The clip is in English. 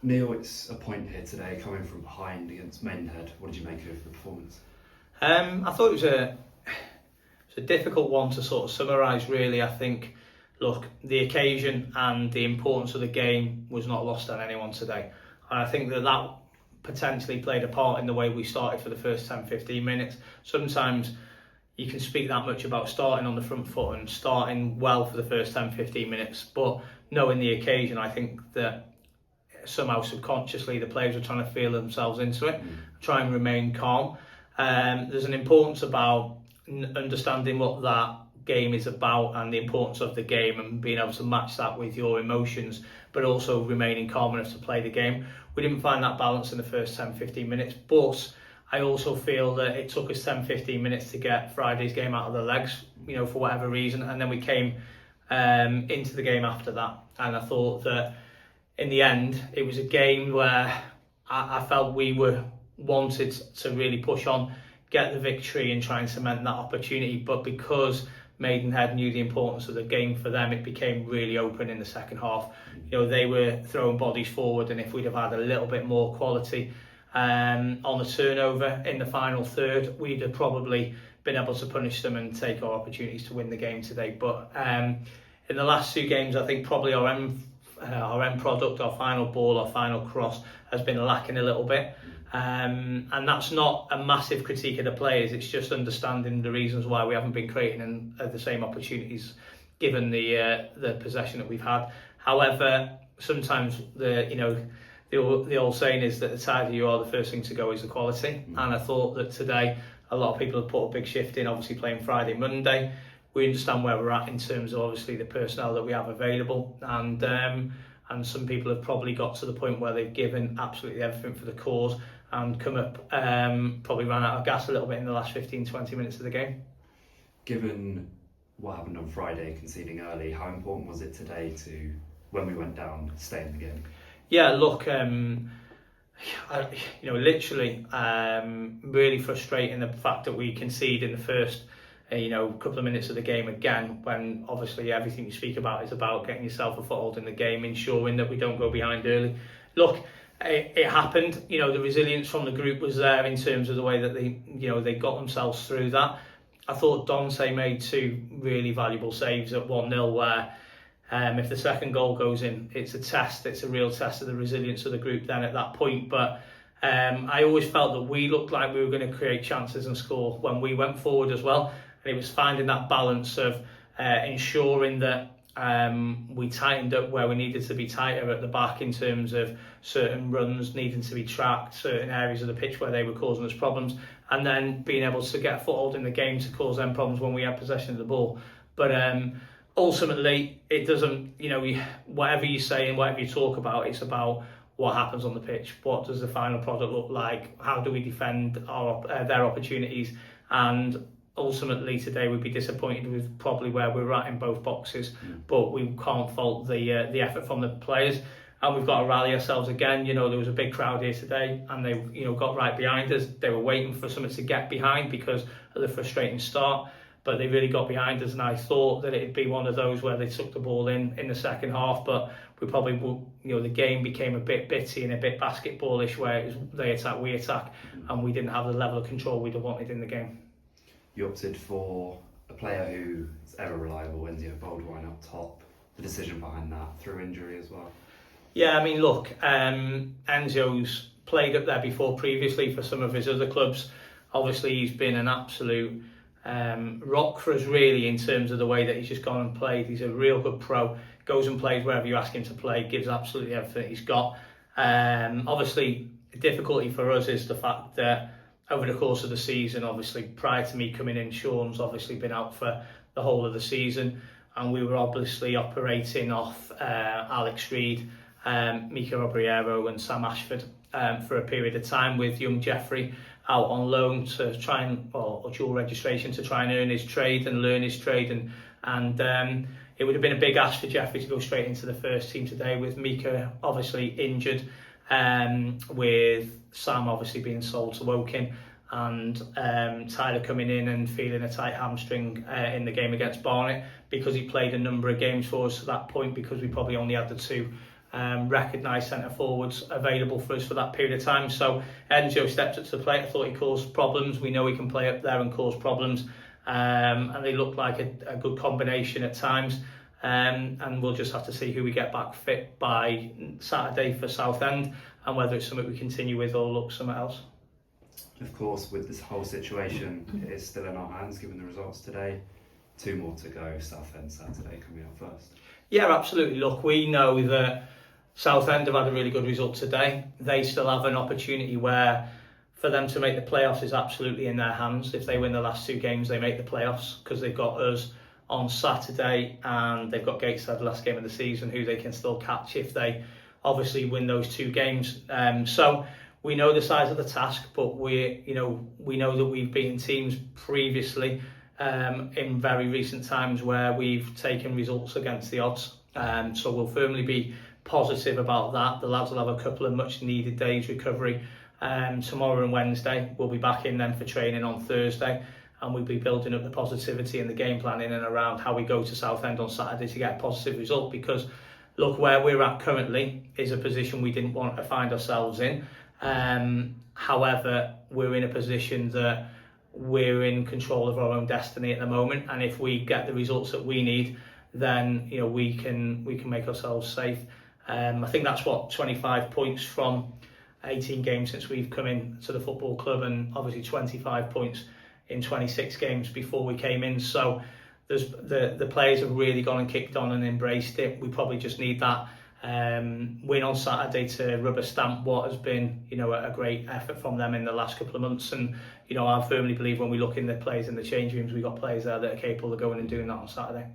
Neil, it's a point here today, coming from behind against Maidenhead. What did you make of the performance? I thought it was a difficult one to sort of summarise, really. I think, look, the occasion and the importance of the game was not lost on anyone today. And I think that potentially played a part in the way we started for the first 10-15 minutes. Sometimes you can speak that much about starting on the front foot and starting well for the first 10-15 minutes, but knowing the occasion, I think that somehow subconsciously the players were trying to feel themselves into it, try and remain calm. There's an importance about understanding what that game is about and the importance of the game and being able to match that with your emotions, but also remaining calm enough to play the game. We didn't find that balance in the first 10-15 minutes, but I also feel that it took us 10-15 minutes to get Friday's game out of the legs, for whatever reason, and then we came into the game after that. And I thought that in the end, it was a game where I felt we wanted to really push on, get the victory and try and cement that opportunity. But because Maidenhead knew the importance of the game for them, it became really open in the second half. They were throwing bodies forward, and if we'd have had a little bit more quality on the turnover in the final third, we'd have probably been able to punish them and take our opportunities to win the game today. But in the last two games, I think probably our end product, our final ball, our final cross has been lacking a little bit. And that's not a massive critique of the players, it's just understanding the reasons why we haven't been creating the same opportunities given the possession that we've had. However, sometimes the old saying is that the tighter you are, the first thing to go is the quality. And I thought that today a lot of people have put a big shift in, obviously playing Friday, Monday. We understand where we're at in terms of obviously the personnel that we have available, and some people have probably got to the point where they've given absolutely everything for the cause and come up, probably ran out of gas a little bit in the last 15-20 minutes of the game. Given what happened on Friday, conceding early, how important was it today to, when we went down, stay in the game? Yeah, look, literally, really frustrating the fact that we concede in the first couple of minutes of the game again, when obviously everything you speak about is about getting yourself a foothold in the game, ensuring that we don't go behind early. Look, it happened. The resilience from the group was there in terms of the way that they got themselves through that. I thought Dante made two really valuable saves at 1-0 where if the second goal goes in, it's a test. It's a real test of the resilience of the group then at that point. But I always felt that we looked like we were going to create chances and score when we went forward as well. And it was finding that balance of ensuring that we tightened up where we needed to be tighter at the back in terms of certain runs needing to be tracked, certain areas of the pitch where they were causing us problems, and then being able to get a foothold in the game to cause them problems when we had possession of the ball. But ultimately, it doesn't, whatever you say and whatever you talk about, it's about what happens on the pitch. What does the final product look like? How do we defend their opportunities? And ultimately today we'd be disappointed with probably where we're at in both boxes, but we can't fault the effort from the players, and we've got to rally ourselves again. There was a big crowd here today, and they got right behind us. They were waiting for something to get behind because of the frustrating start, but they really got behind us, and I thought that it'd be one of those where they took the ball in the second half, but we probably the game became a bit bitty and a bit basketballish, where it was they attack, we attack, and we didn't have the level of control we'd have wanted in the game. You opted for a player who is ever reliable, Enzio Boldwine up top. The decision behind that, through injury as well. Yeah, I mean, look, Enzio's played up there before previously for some of his other clubs. Obviously, he's been an absolute rock for us, really, in terms of the way that he's just gone and played. He's a real good pro, goes and plays wherever you ask him to play, gives absolutely everything he's got. Obviously, the difficulty for us is the fact that over the course of the season, obviously prior to me coming in, Sean's obviously been out for the whole of the season, and we were obviously operating off Alex Reid, Mika Obriero and Sam Ashford for a period of time, with young Jeffrey out on loan to try and, or dual registration, to try and earn his trade and learn his trade, and it would have been a big ask for Jeffrey to go straight into the first team today, with Mika obviously injured, with Sam obviously being sold to Woking, and Tyler coming in and feeling a tight hamstring in the game against Barnet, because he played a number of games for us to that point, because we probably only had the two recognised centre forwards available for us for that period of time. So Enzo stepped up to the plate. I thought he caused problems. We know he can play up there and cause problems, and they look like a good combination at times. And we'll just have to see who we get back fit by Saturday for Southend, and whether it's something we continue with or look somewhere else. Of course, with this whole situation, it is still in our hands given the results today. 2 more to go. Southend Saturday coming up first. Yeah, absolutely. Look, we know that Southend have had a really good result today. They still have an opportunity where for them to make the playoffs is absolutely in their hands. If they win the last 2 games, they make the playoffs, because they've got us on Saturday and they've got Gateshead last game of the season, who they can still catch if they obviously win those 2 games. So we know the size of the task, but we know that we've beaten teams previously in very recent times where we've taken results against the odds. So we'll firmly be positive about that. The lads will have a couple of much needed days recovery tomorrow and Wednesday. We'll be back in then for training on Thursday, and we'll be building up the positivity and the game plan in and around how we go to Southend on Saturday to get a positive result. Because look, where we're at currently is a position we didn't want to find ourselves in. However, we're in a position that we're in control of our own destiny at the moment, and if we get the results that we need, then we can make ourselves safe. I think that's 25 points from 18 games since we've come in to the football club, and obviously 25 points in 26 games before we came in. So there's the players have really gone and kicked on and embraced it. We probably just need that win on Saturday to rubber stamp what has been a great effort from them in the last couple of months. And I firmly believe when we look in the players in the change rooms, we've got players there that are capable of going and doing that on Saturday.